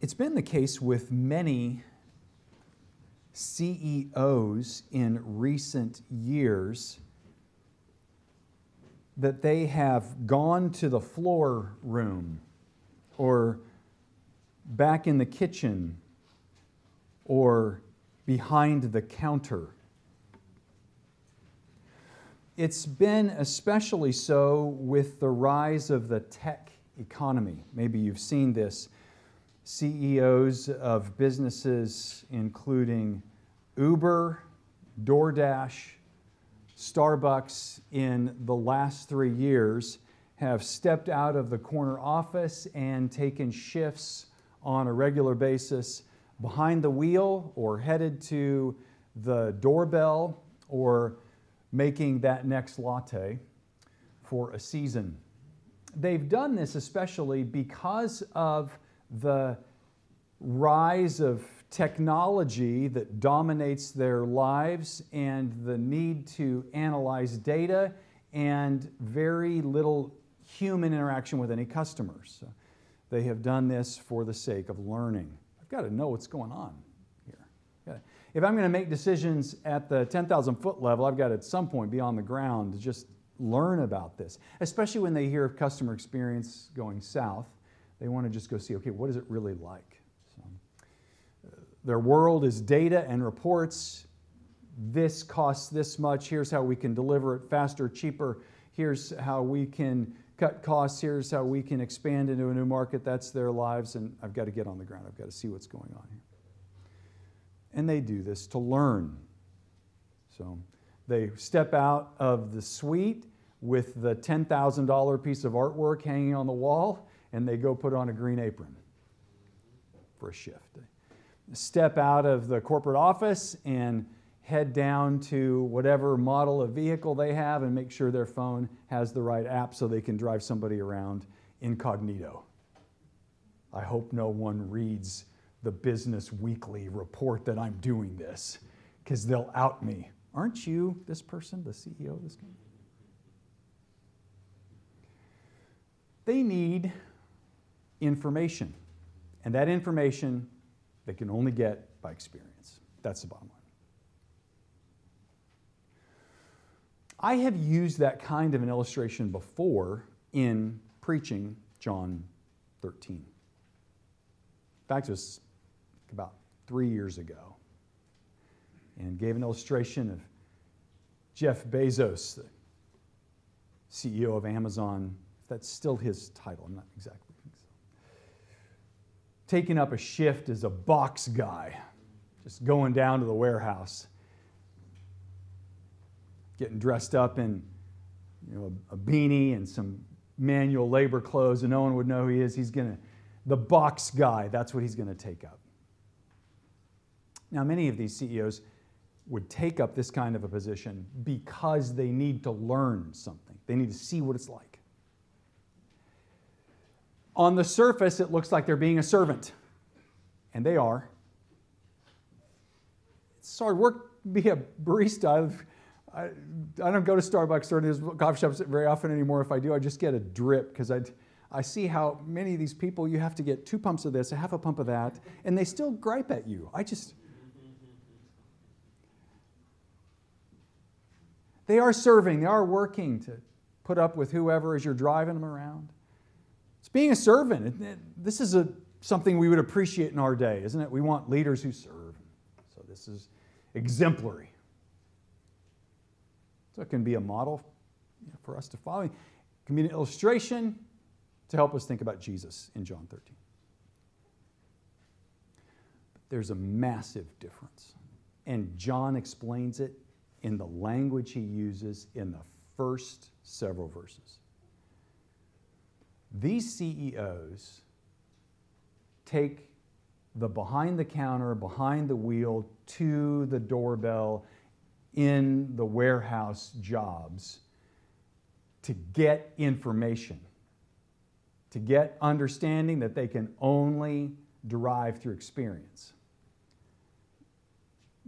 It's been the case with many CEOs in recent years that they have gone to the floor room or back in the kitchen or behind the counter. It's been especially so with the rise of the tech economy. Maybe you've seen this. CEOs of businesses including Uber, DoorDash, Starbucks in the last 3 years have stepped out of the corner office and taken shifts on a regular basis behind the wheel or headed to the doorbell or making that next latte for a season. They've done this especially because of the rise of technology that dominates their lives and the need to analyze data and very little human interaction with any customers. So they have done this for the sake of learning. I've got to know what's going on here. If I'm going to make decisions at the 10,000 foot level, I've got to at some point be on the ground to just learn about this, especially when they hear of customer experience going south. They want to just go see, okay, what is it really like? So, their world is data and reports. This costs this much. Here's how we can deliver it faster, cheaper. Here's how we can cut costs. Here's how we can expand into a new market. That's their lives, and I've got to get on the ground. I've got to see what's going on here. And they do this to learn. So they step out of the suite with the $10,000 piece of artwork hanging on the wall, and they go put on a green apron for a shift. They step out of the corporate office and head down to whatever model of vehicle they have and make sure their phone has the right app so they can drive somebody around incognito. I hope no one reads the Business Weekly report that I'm doing this, because they'll out me. Aren't you this person, the CEO of this company? They need information, and that information they can only get by experience. That's the bottom line. I have used that kind of an illustration before in preaching John 13. In fact, it was about 3 years ago, and gave an illustration of Jeff Bezos, the CEO of Amazon. That's still his title. I'm not exactly sure. Taking up a shift as a box guy, just going down to the warehouse, getting dressed up in a beanie and some manual labor clothes, and no one would know who he is. The box guy, that's what he's going to take up. Now, many of these CEOs would take up this kind of a position because they need to learn something. They need to see what it's like. On the surface, it looks like they're being a servant, and they are. It's hard work to be a barista. I don't go to Starbucks or these coffee shops very often anymore. If I do, I just get a drip, because I see how many of these people, you have to get 2 pumps of this, a half a pump of that, and they still gripe at you. They are serving, they are working to put up with whoever as you're driving them around. It's being a servant. This is something we would appreciate in our day, isn't it? We want leaders who serve. So this is exemplary. So it can be a model for us to follow. It can be an illustration to help us think about Jesus in John 13. But there's a massive difference. And John explains it in the language he uses in the first several verses. These CEOs take the behind the counter, behind the wheel, to the doorbell in the warehouse jobs to get information, to get understanding that they can only derive through experience.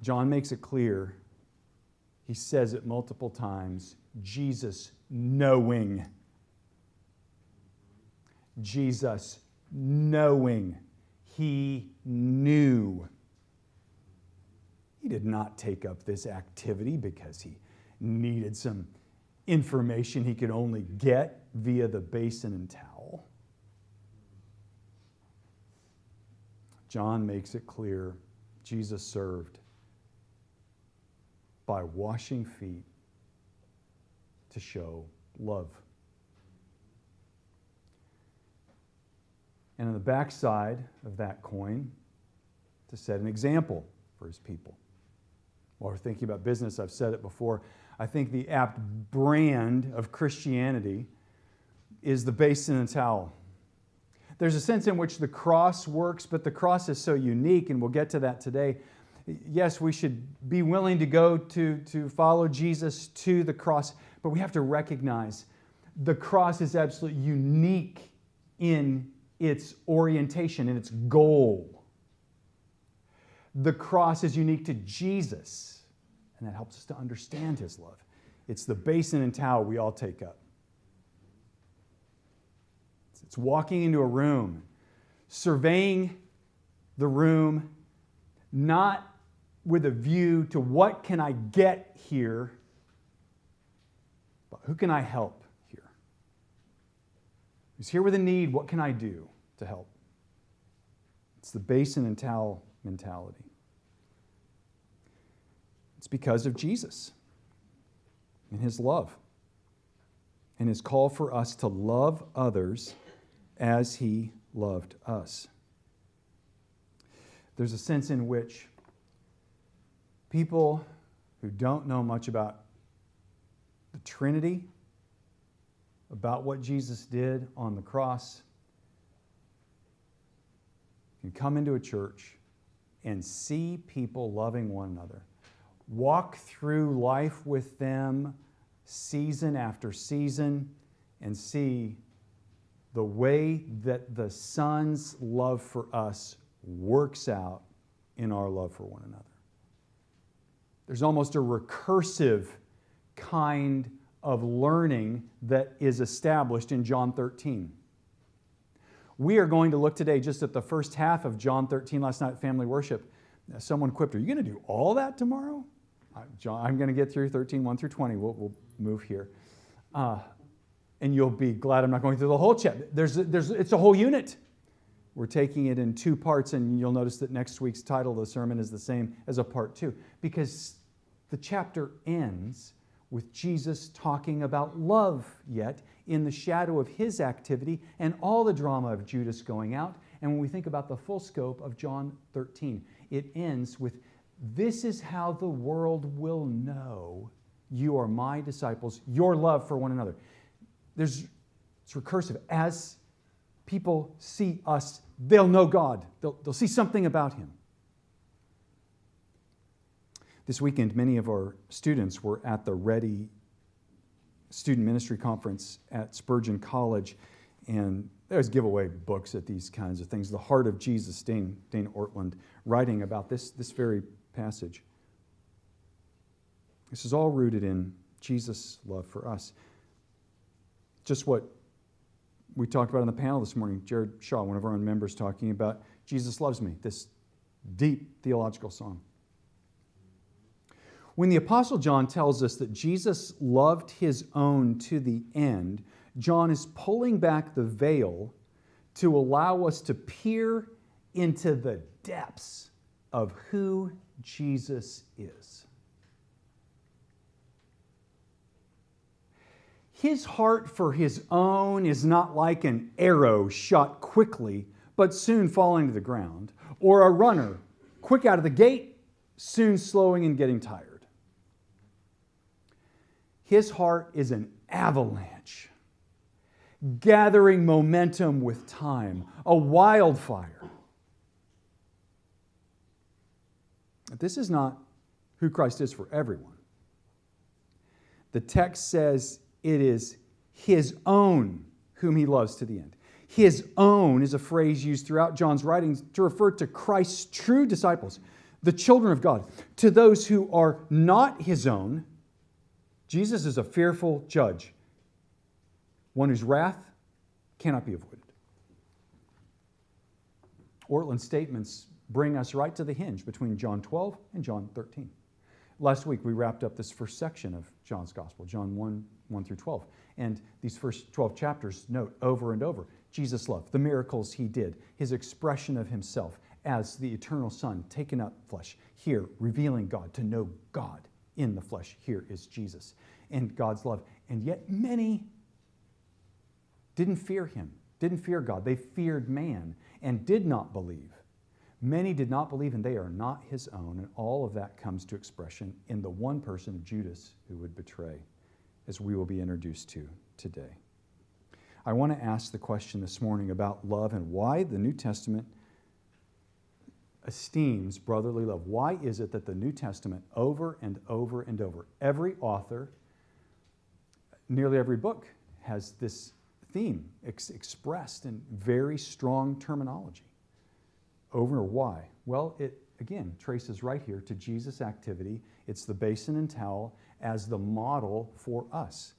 John makes it clear, he says it multiple times, Jesus knowing. Jesus knowing He knew. He did not take up this activity because he needed some information he could only get via the basin and towel. John makes it clear Jesus served by washing feet to show love. And on the backside of that coin, to set an example for his people. While we're thinking about business, I've said it before, I think the apt brand of Christianity is the basin and towel. There's a sense in which the cross works, but the cross is so unique, and we'll get to that today. Yes, we should be willing to go to follow Jesus to the cross, but we have to recognize the cross is absolutely unique in its orientation and its goal. The cross is unique to Jesus, and that helps us to understand his love. It's the basin and towel we all take up. It's walking into a room, surveying the room, not with a view to what can I get here, but who can I help here? Who's here with a need? What can I do to help? It's the basin and towel mentality. It's because of Jesus and his love and his call for us to love others as he loved us. There's a sense in which people who don't know much about the Trinity, about what Jesus did on the cross, can come into a church and see people loving one another, walk through life with them season after season, and see the way that the Son's love for us works out in our love for one another. There's almost a recursive kind of learning that is established in John 13. We are going to look today just at the first half of John 13 last night at family worship. Someone quipped, "Are you going to do all that tomorrow?" I'm going to get through 13, 1 through 20. We'll move here. And you'll be glad I'm not going through the whole chapter. It's a whole unit. We're taking it in two parts, and you'll notice that next week's title of the sermon is the same as a part 2, because the chapter ends with Jesus talking about love yet in the shadow of his activity and all the drama of Judas going out. And when we think about the full scope of John 13, it ends with, "This is how the world will know you are my disciples, your love for one another." It's recursive. As people see us, they'll know God. They'll see something about him. This weekend, many of our students were at the Ready Student Ministry Conference at Spurgeon College, and they always give away books at these kinds of things. The Heart of Jesus, Dane Ortland, writing about this very passage. This is all rooted in Jesus' love for us. Just what we talked about on the panel this morning, Jared Shaw, one of our own members, talking about Jesus Loves Me, this deep theological song. When the Apostle John tells us that Jesus loved his own to the end, John is pulling back the veil to allow us to peer into the depths of who Jesus is. His heart for his own is not like an arrow shot quickly, but soon falling to the ground, or a runner, quick out of the gate, soon slowing and getting tired. His heart is an avalanche, gathering momentum with time, a wildfire. This is not who Christ is for everyone. The text says it is his own whom he loves to the end. His own is a phrase used throughout John's writings to refer to Christ's true disciples, the children of God. To those who are not his own, Jesus is a fearful judge, one whose wrath cannot be avoided. Ortland's statements bring us right to the hinge between John 12 and John 13. Last week, we wrapped up this first section of John's Gospel, John 1 through 12. And these first 12 chapters note over and over Jesus' love, the miracles he did, his expression of himself as the eternal Son, taken up flesh. Here, revealing God, to know God in the flesh. Here is Jesus and God's love. And yet many didn't fear him, didn't fear God. They feared man and did not believe. Many did not believe, and they are not his own. And all of that comes to expression in the one person of Judas who would betray, as we will be introduced to today. I want to ask the question this morning about love and why the New Testament esteems brotherly love. Why is it that the New Testament over and over and over, every author, nearly every book has this theme expressed in very strong terminology? Over why? Well, it again traces right here to Jesus' activity. It's the basin and towel as the model for us.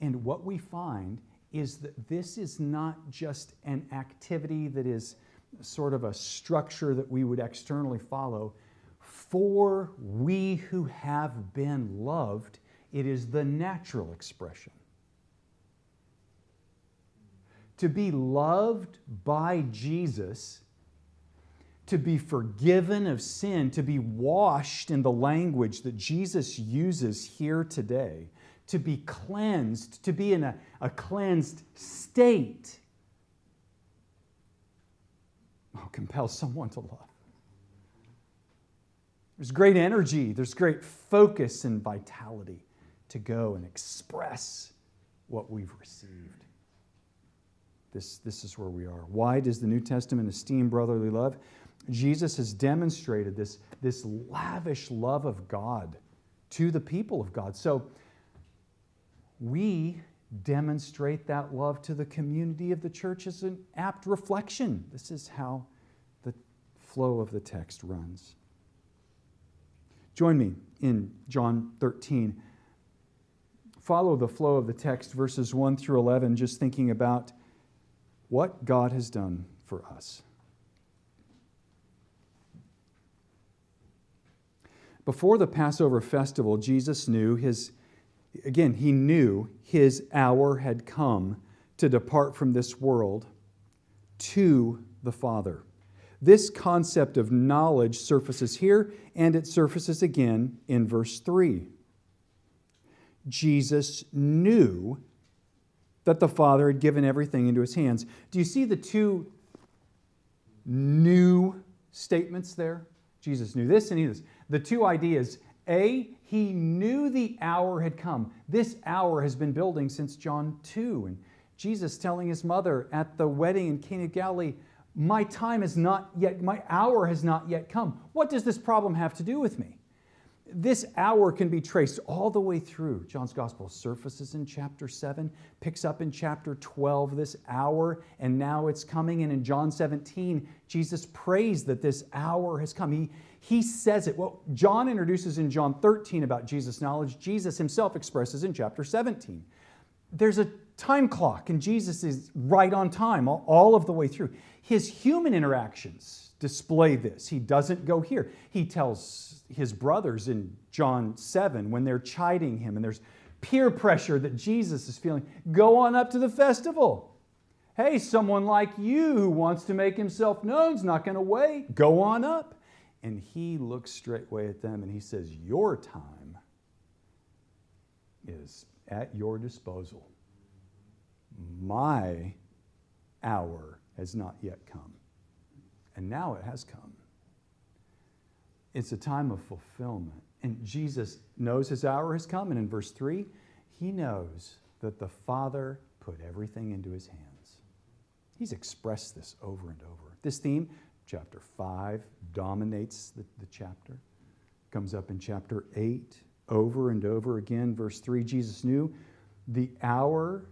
And what we find is that this is not just an activity that is sort of a structure that we would externally follow. For we who have been loved, it is the natural expression. To be loved by Jesus, to be forgiven of sin, to be washed in the language that Jesus uses here today, to be cleansed, to be in a cleansed state, compels someone to love. There's great energy, there's great focus and vitality to go and express what we've received. This is where we are. Why does the New Testament esteem brotherly love? Jesus has demonstrated this lavish love of God to the people of God. So we demonstrate that love to the community of the church as an apt reflection. This is how the flow of the text runs. Join me in John 13. Follow the flow of the text, verses 1 through 11, just thinking about what God has done for us. Before the Passover festival, Jesus knew he knew his hour had come to depart from this world to the Father. This concept of knowledge surfaces here, and it surfaces again in verse 3. Jesus knew that the Father had given everything into his hands. Do you see the two new statements there? Jesus knew this and he knew this. The two ideas, A, he knew the hour had come. This hour has been building since John 2. And Jesus telling his mother at the wedding in Cana of Galilee, my hour has not yet come. What does this problem have to do with me? This hour can be traced all the way through. John's Gospel surfaces in chapter 7, picks up in chapter 12, this hour, and now it's coming. And in John 17, Jesus prays that this hour has come. He says it. Well, John introduces in John 13 about Jesus' knowledge. Jesus himself expresses in chapter 17. There's a time clock, and Jesus is right on time all of the way through. His human interactions display this. He doesn't go here. He tells his brothers in John 7 when they're chiding him and there's peer pressure that Jesus is feeling, go on up to the festival. Hey, someone like you who wants to make himself known is not going to wait. Go on up. And he looks straightway at them and he says, your time is at your disposal. My hour has not yet come. And now it has come. It's a time of fulfillment. And Jesus knows his hour has come. And in verse 3, he knows that the Father put everything into his hands. He's expressed this over and over. This theme, chapter 5, dominates the chapter. Comes up in chapter 8, over and over again. Verse 3, Jesus knew the hour,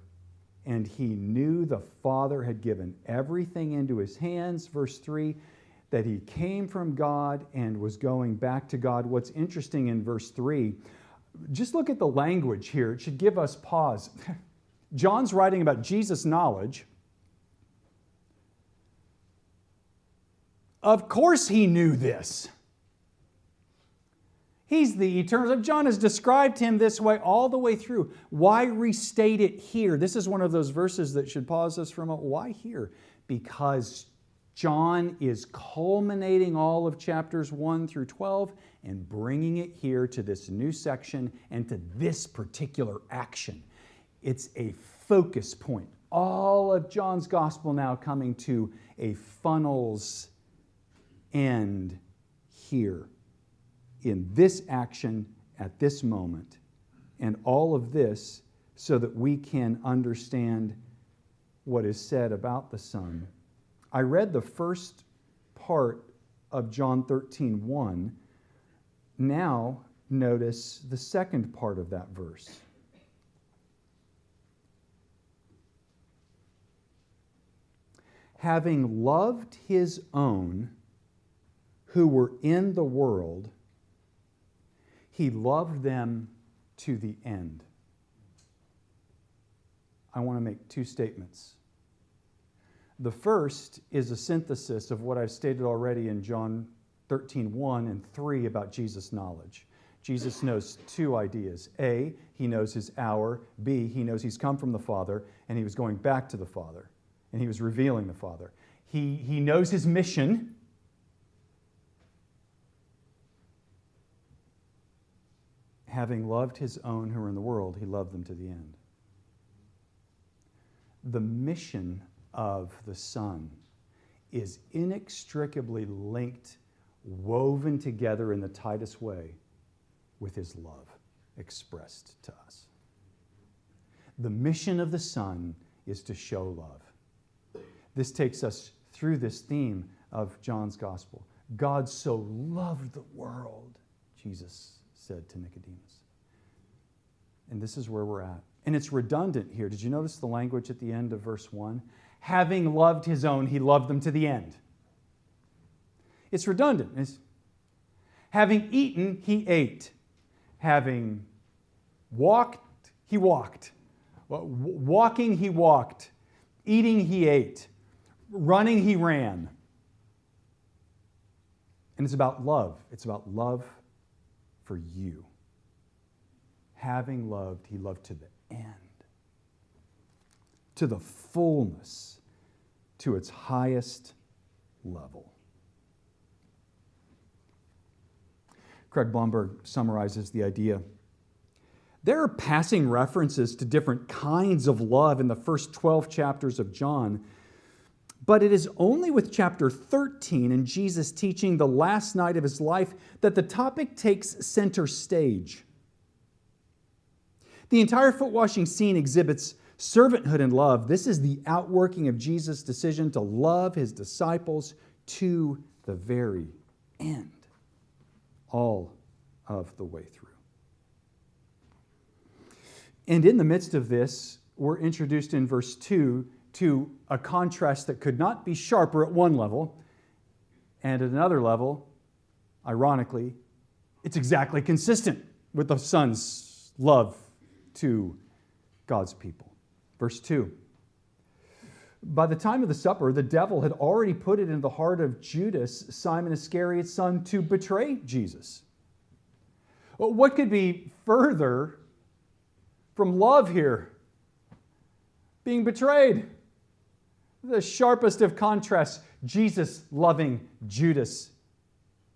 and he knew the Father had given everything into his hands. Verse 3, that he came from God and was going back to God. What's interesting in verse 3, just look at the language here. It should give us pause. John's writing about Jesus' knowledge. Of course he knew this. He's the eternal. John has described him this way all the way through. Why restate it here? This is one of those verses that should pause us for a moment. Why here? Because John is culminating all of chapters 1 through 12 and bringing it here to this new section and to this particular action. It's a focus point. All of John's gospel now coming to a funnel's end here in this action at this moment. And all of this so that we can understand what is said about the Son. I read the first part of John 13:1. Now notice the second part of that verse. Having loved his own who were in the world, he loved them to the end. I want to make two statements. The first is a synthesis of what I've stated already in John 13:1 and 3 about Jesus' knowledge. Jesus knows two ideas. A, he knows his hour. B, he knows he's come from the Father and he was going back to the Father and he was revealing the Father. He knows his mission. Having loved his own who are in the world, he loved them to the end. The mission of the Son is inextricably linked, woven together in the tightest way with his love expressed to us. The mission of the Son is to show love. This takes us through this theme of John's Gospel. God so loved the world, Jesus said to Nicodemus. And this is where we're at. And it's redundant here. Did you notice the language at the end of verse 1? Having loved his own, he loved them to the end. It's redundant. Having eaten, he ate. Having walked, he walked. Walking, he walked. Eating, he ate. Running, he ran. And it's about love. It's about love for you. Having loved, he loved to the end. To the fullness, to its highest level. Craig Blomberg summarizes the idea. There are passing references to different kinds of love in the first 12 chapters of John, but it is only with chapter 13 and Jesus teaching the last night of his life that the topic takes center stage. The entire foot washing scene exhibits servanthood and love. This is the outworking of Jesus' decision to love his disciples to the very end, all of the way through. And in the midst of this, we're introduced in verse 2 to a contrast that could not be sharper at one level, and at another level, ironically, it's exactly consistent with the Son's love to God's people. Verse 2. By the time of the supper, the devil had already put it in the heart of Judas, Simon Iscariot's son, to betray Jesus. Well, what could be further from love here? Being betrayed. The sharpest of contrasts, Jesus loving, Judas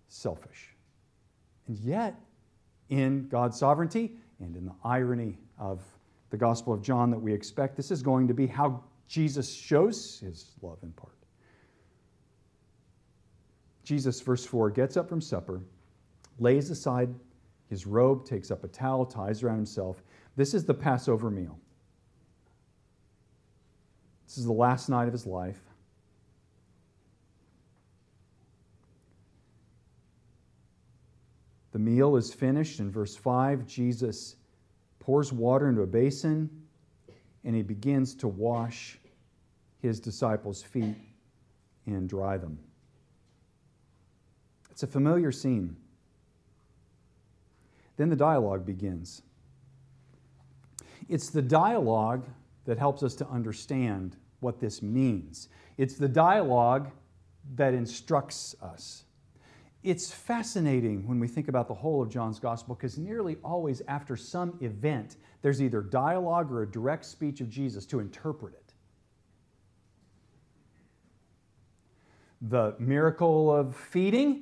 selfish. And yet, in God's sovereignty and in the irony of the Gospel of John that we expect, this is going to be how Jesus shows his love in part. Jesus, verse 4, gets up from supper, lays aside his robe, takes up a towel, ties around himself. This is the Passover meal. This is the last night of his life. The meal is finished. In verse 5, Jesus pours water into a basin, and he begins to wash his disciples' feet and dry them. It's a familiar scene. Then the dialogue begins. It's the dialogue that helps us to understand what this means. It's the dialogue that instructs us. It's fascinating when we think about the whole of John's Gospel because nearly always after some event, there's either dialogue or a direct speech of Jesus to interpret it. The miracle of feeding,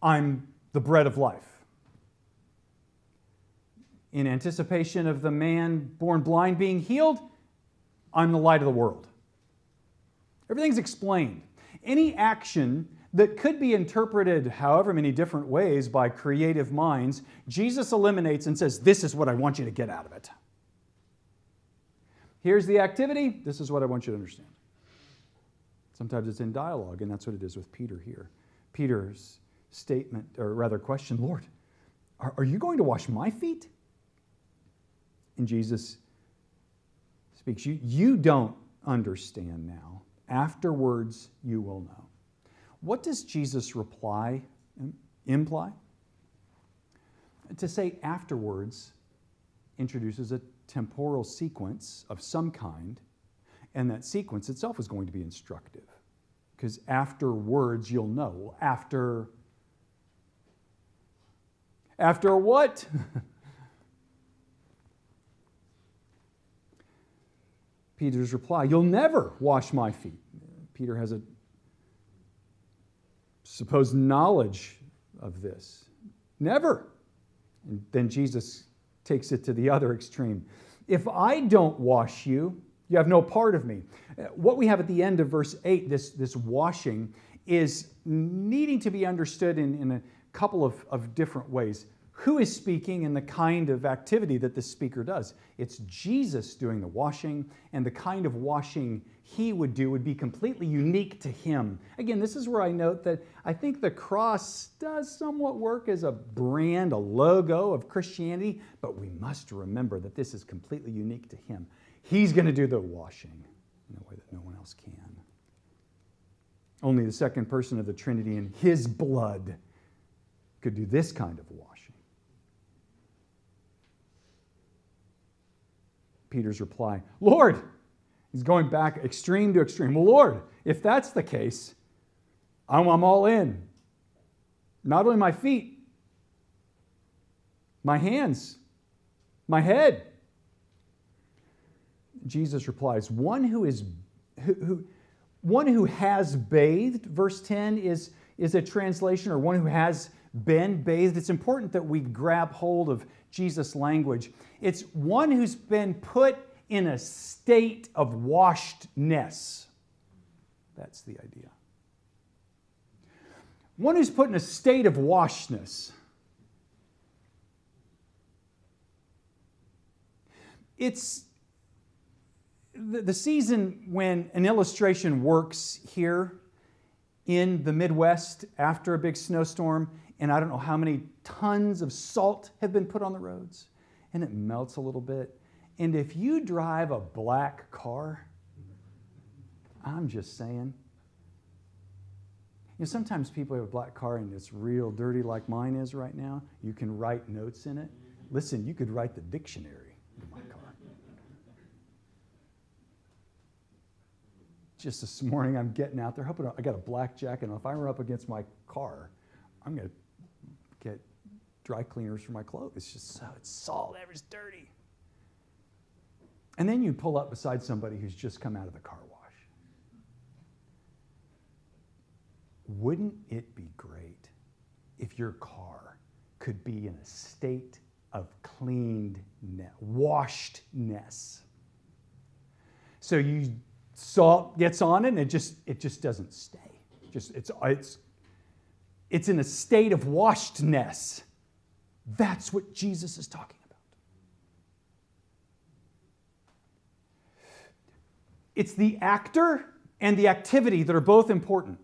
I'm the bread of life. In anticipation of the man born blind being healed, I'm the light of the world. Everything's explained. Any action that could be interpreted however many different ways by creative minds, Jesus eliminates and says, this is what I want you to get out of it. Here's the activity. This is what I want you to understand. Sometimes it's in dialogue, and that's what it is with Peter here. Peter's statement, or rather question, Lord, are you going to wash my feet? And Jesus speaks, you don't understand now. Afterwards, you will know. What does Jesus' reply imply? To say afterwards introduces a temporal sequence of some kind, and that sequence itself is going to be instructive. Because afterwards, you'll know. After what? Peter's reply, you'll never wash my feet. Peter has a supposed knowledge of this. Never. And then Jesus takes it to the other extreme. If I don't wash you, you have no part of me. What we have at the end of verse 8, this washing, is needing to be understood in a couple of different ways. Who is speaking and the kind of activity that the speaker does? It's Jesus doing the washing, and the kind of washing he would do would be completely unique to him. Again, this is where I note that I think the cross does somewhat work as a brand, a logo of Christianity, but we must remember that this is completely unique to him. He's going to do the washing in a way that no one else can. Only the second person of the Trinity in his blood could do this kind of washing. Peter's reply, Lord, he's going back extreme to extreme. Well, Lord, if that's the case, I'm all in. Not only my feet, my hands, my head. Jesus replies, one who has bathed, verse 10 is a translation, or one who has been bathed. It's important that we grab hold of Jesus' language. It's one who's been put in a state of washedness. That's the idea. One who's put in a state of washedness. It's the season when an illustration works here in the Midwest after a big snowstorm, and I don't know how many tons of salt have been put on the roads, and it melts a little bit. And if you drive a black car, I'm just saying, sometimes people have a black car and it's real dirty like mine is right now. You can write notes in it. Listen, you could write the dictionary in my car. Just this morning, I'm getting out there, hoping I got a black jacket, and if I run up against my car, I'm going to get dry cleaners for my clothes. It's just it's salt, it's dirty. And then you pull up beside somebody who's just come out of the car wash. Wouldn't it be great if your car could be in a state of cleanedness, washedness? So salt gets on it and it just doesn't stay. It's in a state of washedness. That's what Jesus is talking about. It's the actor and the activity that are both important.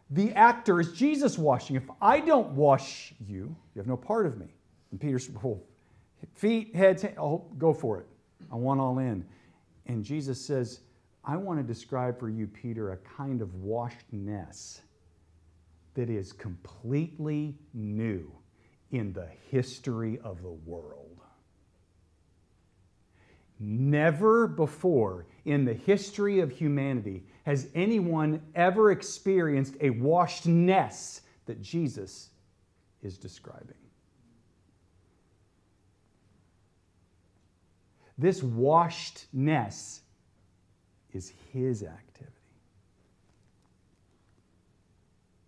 The actor is Jesus washing. If I don't wash you, you have no part of me. And Peter's feet, heads, go for it. I want all in. And Jesus says, I want to describe for you, Peter, a kind of washedness that is completely new in the history of the world. Never before in the history of humanity has anyone ever experienced a washedness that Jesus is describing. This washedness is his activity.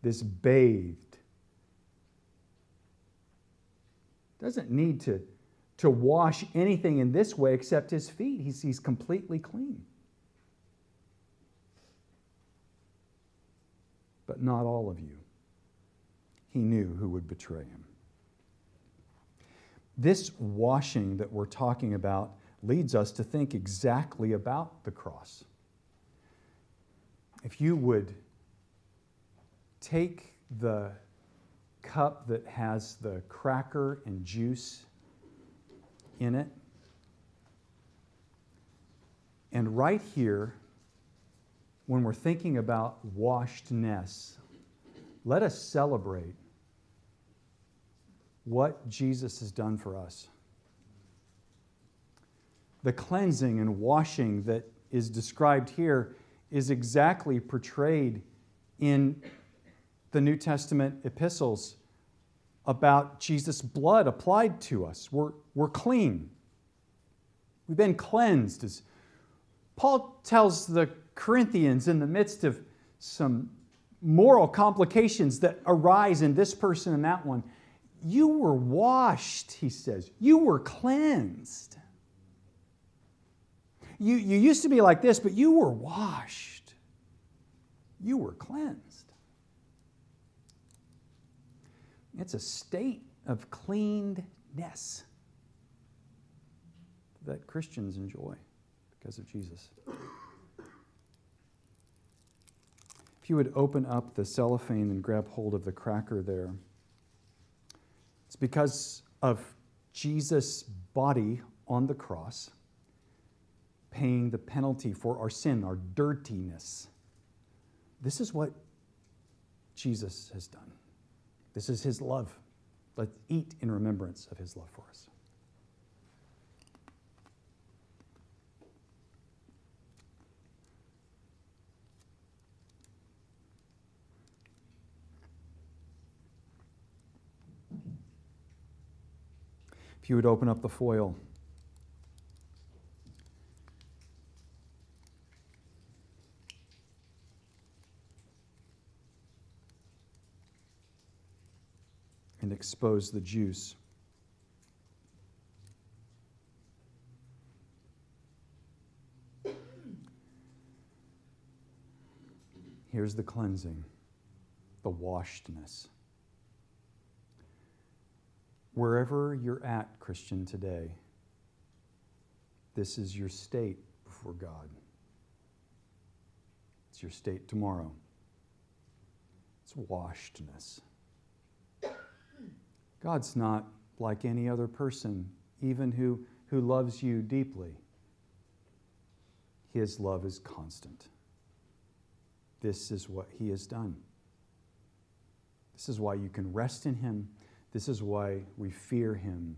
This bathed doesn't need to wash anything in this way except his feet. He's completely clean. But not all of you. He knew who would betray him. This washing that we're talking about leads us to think exactly about the cross. If you would take the cup that has the cracker and juice in it, and right here, when we're thinking about washedness, let us celebrate what Jesus has done for us. The cleansing and washing that is described here is exactly portrayed in the New Testament epistles about Jesus' blood applied to us. We're clean. We've been cleansed. As Paul tells the Corinthians in the midst of some moral complications that arise in this person and that one, you were washed, he says. You were cleansed. You used to be like this, but you were washed. You were cleansed. It's a state of cleanness that Christians enjoy because of Jesus. If you would open up the cellophane and grab hold of the cracker there, it's because of Jesus' body on the cross, paying the penalty for our sin, our dirtiness. This is what Jesus has done. This is his love. Let's eat in remembrance of his love for us. If you would open up the foil. And expose the juice. Here's the cleansing, the washedness. Wherever you're at, Christian, today, this is your state before God. It's your state tomorrow. It's washedness. God's not like any other person, even who loves you deeply. His love is constant. This is what he has done. This is why you can rest in him. This is why we fear him.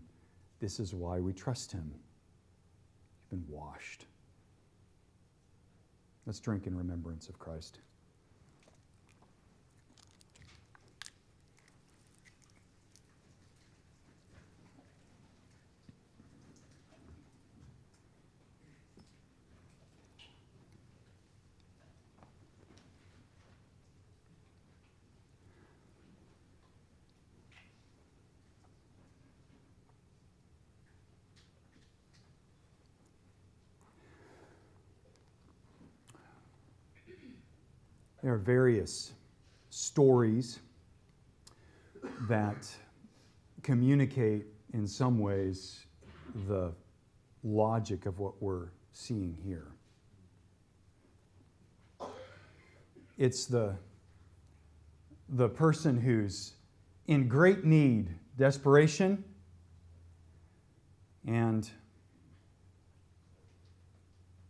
This is why we trust him. You've been washed. Let's drink in remembrance of Christ. There are various stories that communicate in some ways the logic of what we're seeing here. It's the person who's in great need, desperation, and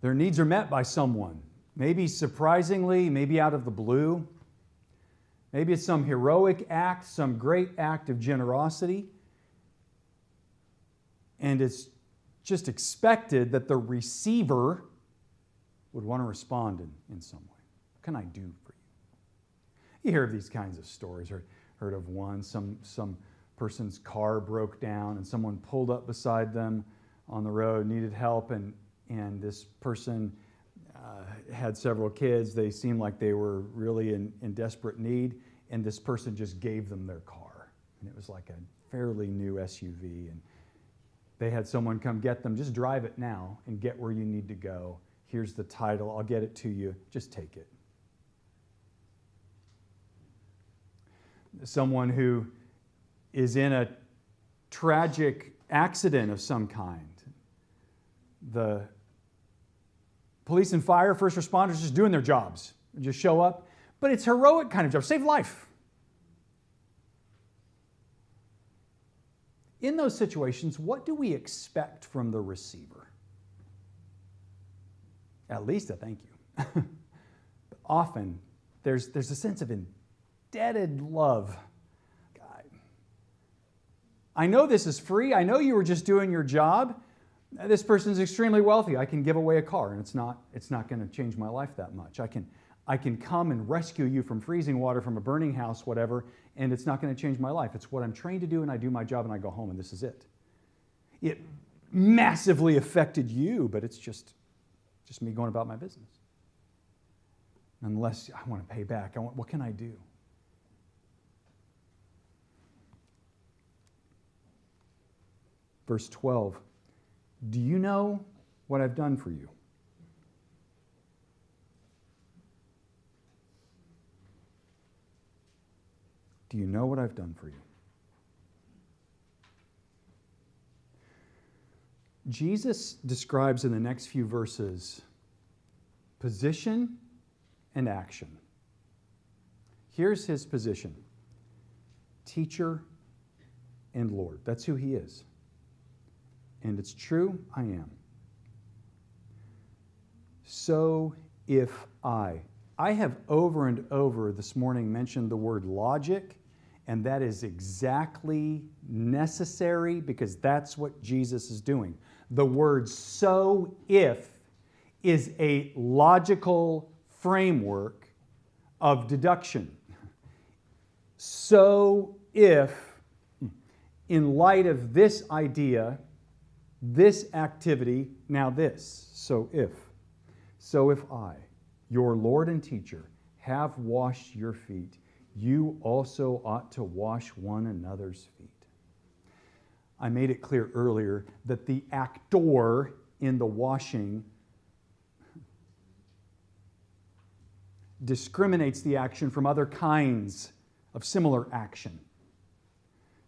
their needs are met by someone. Maybe surprisingly, maybe out of the blue. Maybe it's some heroic act, some great act of generosity. And it's just expected that the receiver would want to respond in some way. What can I do for you? You hear of these kinds of stories. Heard of one, some person's car broke down and someone pulled up beside them on the road, needed help, and this person had several kids. They seemed like they were really in desperate need, and this person just gave them their car. And it was like a fairly new SUV, and they had someone come get them. Just drive it now and get where you need to go. Here's the title. I'll get it to you. Just take it. Someone who is in a tragic accident of some kind. The police and fire, first responders, just doing their jobs. Just show up. But it's heroic kind of job. Save life. In those situations, what do we expect from the receiver? At least a thank you. But often, there's a sense of indebted love. God, I know this is free. I know you were just doing your job. This person's extremely wealthy. I can give away a car, and it's not going to change my life that much. I can come and rescue you from freezing water, from a burning house, whatever, and it's not going to change my life. It's what I'm trained to do, and I do my job, and I go home, and this is it. It massively affected you, but it's just me going about my business. Unless I want to pay back, what can I do? Verse 12, do you know what I've done for you? Do you know what I've done for you? Jesus describes in the next few verses position and action. Here's his position: teacher and Lord. That's who he is. And it's true, I am. So if I have over and over this morning mentioned the word logic, and that is exactly necessary because that's what Jesus is doing. The word so if is a logical framework of deduction. So if, in light of this idea, this activity, now this. So if I, your Lord and teacher, have washed your feet, you also ought to wash one another's feet. I made it clear earlier that the actor in the washing discriminates the action from other kinds of similar action.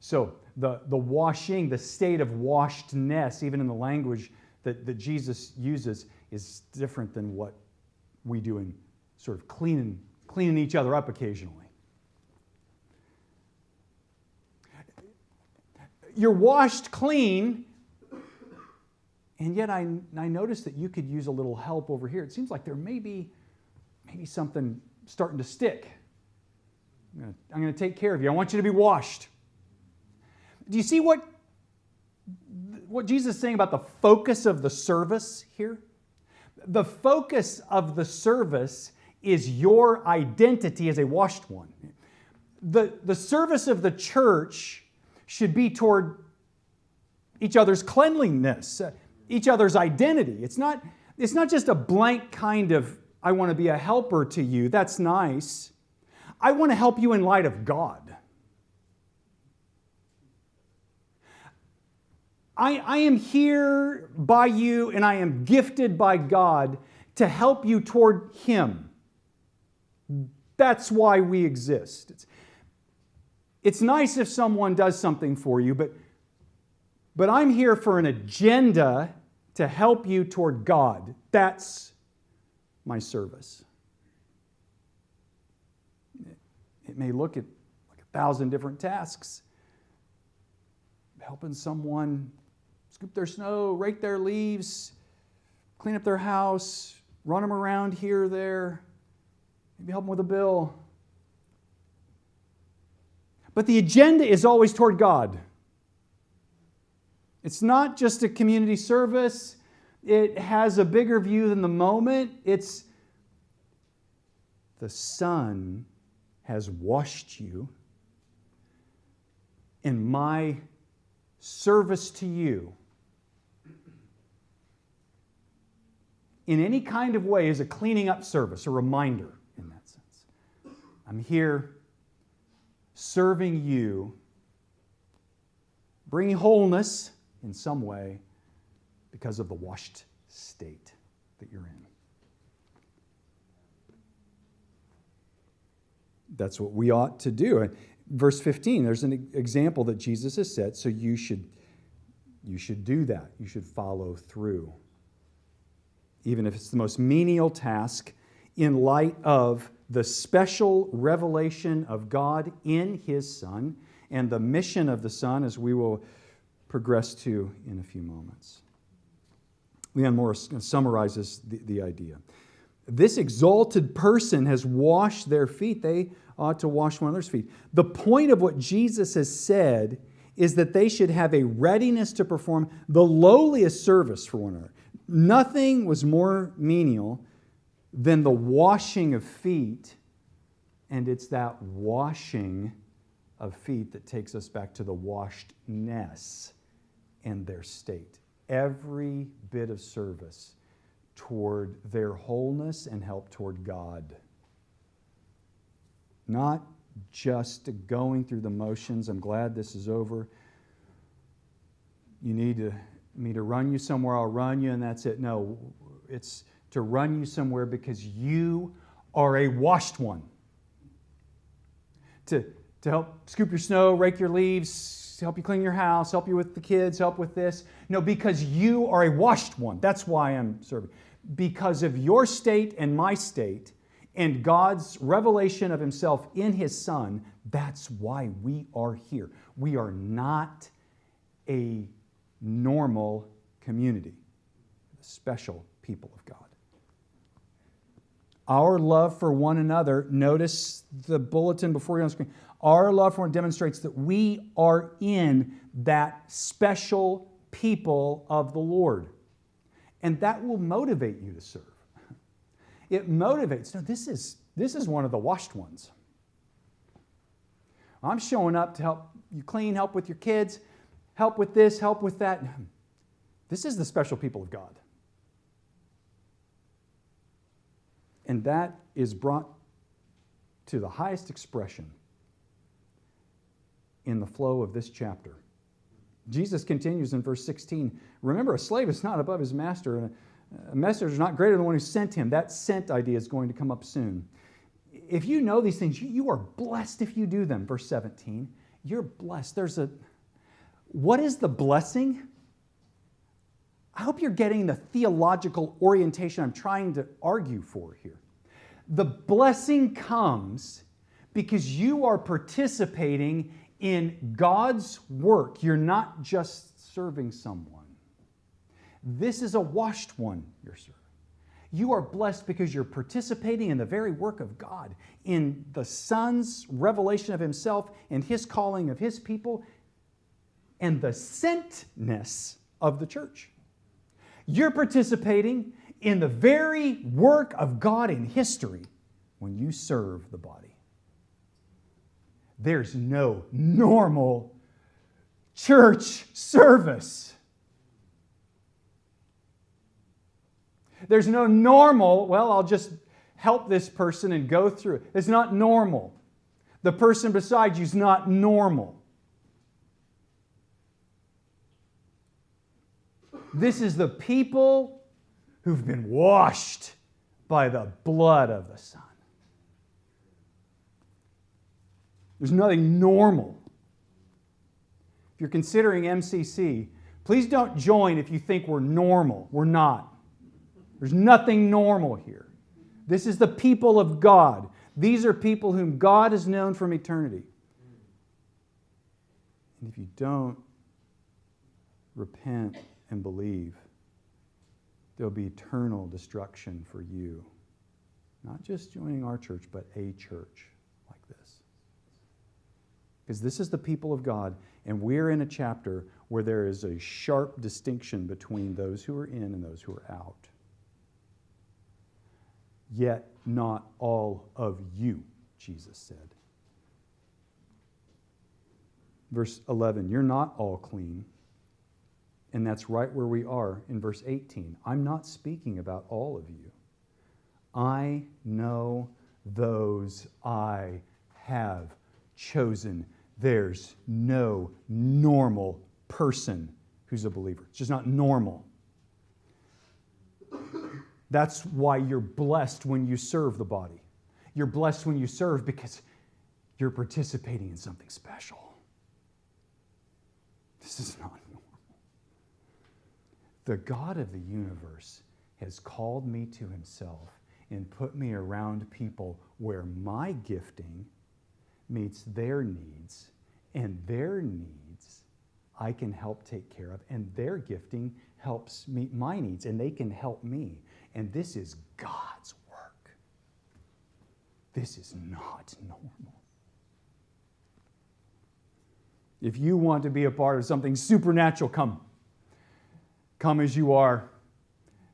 So the washing, the state of washedness, even in the language that Jesus uses, is different than what we do in sort of cleaning each other up occasionally. You're washed clean, and yet I noticed that you could use a little help over here. It seems like there may be something starting to stick. I'm going to take care of you. I want you to be washed. Do you see what Jesus is saying about the focus of the service here? The focus of the service is your identity as a washed one. The service of the church should be toward each other's cleanliness, each other's identity. It's not just a blank kind of, I want to be a helper to you. That's nice. I want to help you in light of God. I am here by you, and I am gifted by God to help you toward Him. That's why we exist. It's nice if someone does something for you, but I'm here for an agenda to help you toward God. That's my service. It may look at like 1,000 different tasks. Helping someone scoop their snow, rake their leaves, clean up their house, run them around here or there, maybe help them with a bill. But the agenda is always toward God. It's not just a community service. It has a bigger view than the moment. It's the Son has washed you, and my service to you in any kind of way is a cleaning up service, a reminder in that sense. I'm here serving you, bringing wholeness in some way because of the washed state that you're in. That's what we ought to do. Verse 15, there's an example that Jesus has set, so you should do that. You should follow through. Even if it's the most menial task, in light of the special revelation of God in His Son and the mission of the Son, as we will progress to in a few moments. Leon Morris summarizes the idea. This exalted person has washed their feet. They ought to wash one another's feet. The point of what Jesus has said is that they should have a readiness to perform the lowliest service for one another. Nothing was more menial than the washing of feet, and it's that washing of feet that takes us back to the washedness and their state. Every bit of service toward their wholeness and help toward God. Not just going through the motions. I'm glad this is over. You need me to run you somewhere, I'll run you, and that's it. No, it's to run you somewhere because you are a washed one. To help scoop your snow, rake your leaves, help you clean your house, help you with the kids, help with this. No, because you are a washed one. That's why I'm serving. Because of your state and my state and God's revelation of Himself in His Son, that's why we are here. We are not a normal community, a special people of God. Our love for one another, notice the bulletin before you on the screen, our love for one demonstrates that we are in that special people of the Lord. And that will motivate you to serve. It motivates. No, this is one of the washed ones. I'm showing up to help you clean, help with your kids, help with this, help with that. This is the special people of God. And that is brought to the highest expression in the flow of this chapter. Jesus continues in verse 16, remember, a slave is not above his master, and a messenger is not greater than the one who sent him. That sent idea is going to come up soon. If you know these things, you are blessed if you do them. Verse 17, you're blessed. What is the blessing? I hope you're getting the theological orientation I'm trying to argue for here. The blessing comes because you are participating in God's work. You're not just serving someone. This is a washed one you're serving. You are blessed because you're participating in the very work of God, in the Son's revelation of Himself and His calling of His people, and the sentness of the church. You're participating in the very work of God in history when you serve the body. There's no normal church service. There's no normal, well, I'll just help this person and go through it. It's not normal. The person beside you is not normal. This is the people who've been washed by the blood of the Son. There's nothing normal. If you're considering MCC, please don't join if you think we're normal. We're not. There's nothing normal here. This is the people of God. These are people whom God has known from eternity. And if you don't repent and believe, there'll be eternal destruction for you. Not just joining our church, but a church like this. Because this is the people of God, and we're in a chapter where there is a sharp distinction between those who are in and those who are out. Yet not all of you, Jesus said. Verse 11, you're not all clean. And that's right where we are in verse 18. I'm not speaking about all of you. I know those I have chosen. There's no normal person who's a believer. It's just not normal. That's why you're blessed when you serve the body. You're blessed when you serve because you're participating in something special. This is not normal. The God of the universe has called me to himself and put me around people where my gifting meets their needs, and their needs I can help take care of, and their gifting helps meet my needs, and they can help me. And this is God's work. This is not normal. If you want to be a part of something supernatural, come. Come as you are.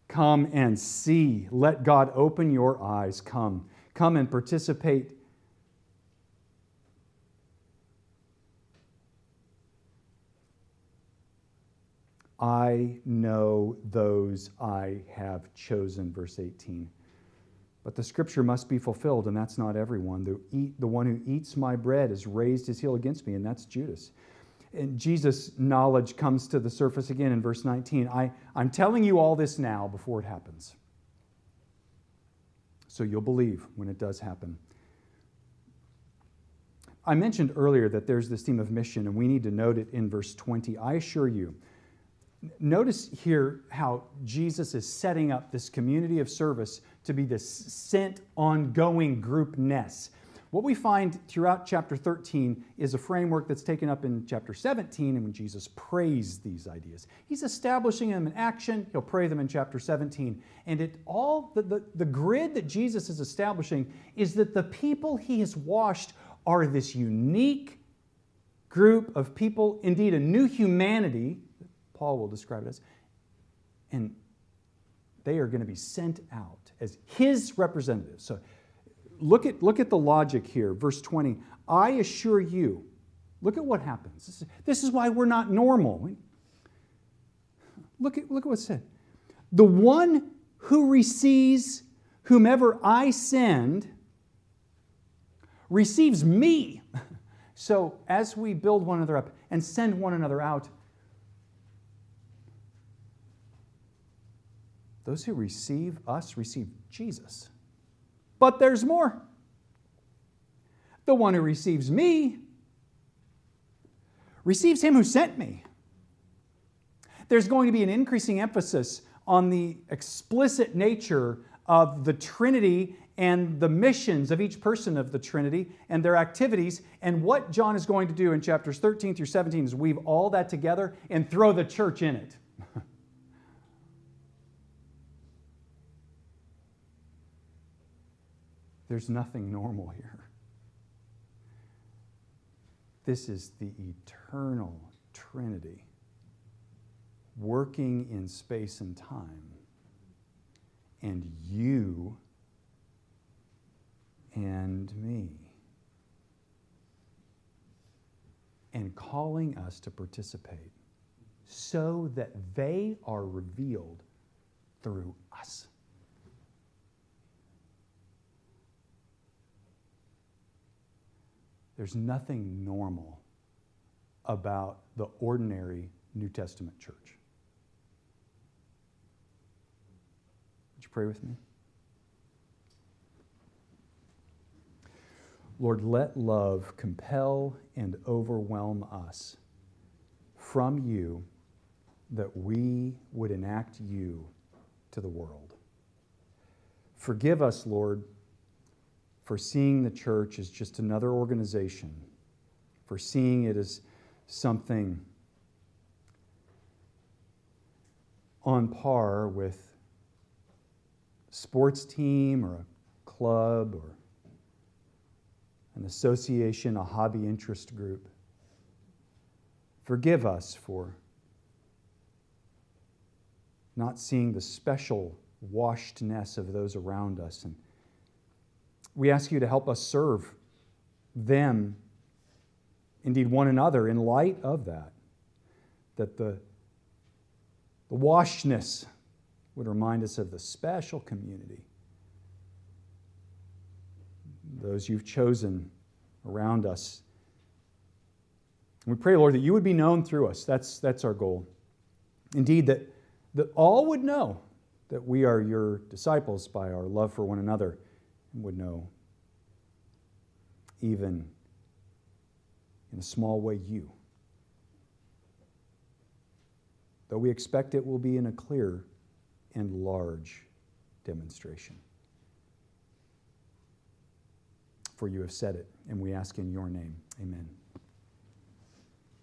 Come and see. Let God open your eyes. Come. Come and participate. I know those I have chosen, verse 18. But the scripture must be fulfilled, and that's not everyone. The one who eats my bread has raised his heel against me, and that's Judas. And Jesus' knowledge comes to the surface again in verse 19. I'm telling you all this now before it happens. So you'll believe when it does happen. I mentioned earlier that there's this theme of mission, and we need to note it in verse 20. I assure you, notice here how Jesus is setting up this community of service to be this sent, ongoing groupness. What we find throughout chapter 13 is a framework that's taken up in chapter 17, and when Jesus prays these ideas. He's establishing them in action. He'll pray them in chapter 17. And the grid that Jesus is establishing is that the people he has washed are this unique group of people, indeed a new humanity, Paul will describe it as, and they are going to be sent out as his representatives. So look at the logic here. Verse 20, I assure you, look at what happens. This is why we're not normal. Look at what's said. The one who receives whomever I send receives me. So as we build one another up and send one another out, those who receive us receive Jesus. But there's more. The one who receives me receives him who sent me. There's going to be an increasing emphasis on the explicit nature of the Trinity and the missions of each person of the Trinity and their activities. And what John is going to do in chapters 13 through 17 is weave all that together and throw the church in it. There's nothing normal here. This is the eternal Trinity working in space and time. And you and me. And calling us to participate so that they are revealed through us. There's nothing normal about the ordinary New Testament church. Would you pray with me? Lord, let love compel and overwhelm us from you that we would enact you to the world. Forgive us, Lord, for seeing the church as just another organization, for seeing it as something on par with a sports team or a club or an association, a hobby interest group. Forgive us for not seeing the special washedness of those around us. And we ask you to help us serve them, indeed one another, in light of that. That the washedness would remind us of the special community, those you've chosen around us. And we pray, Lord, that you would be known through us. That's our goal. Indeed, that all would know that we are your disciples by our love for one another, and would know, even in a small way, you. Though we expect it will be in a clear and large demonstration. For you have said it, and we ask in your name. Amen.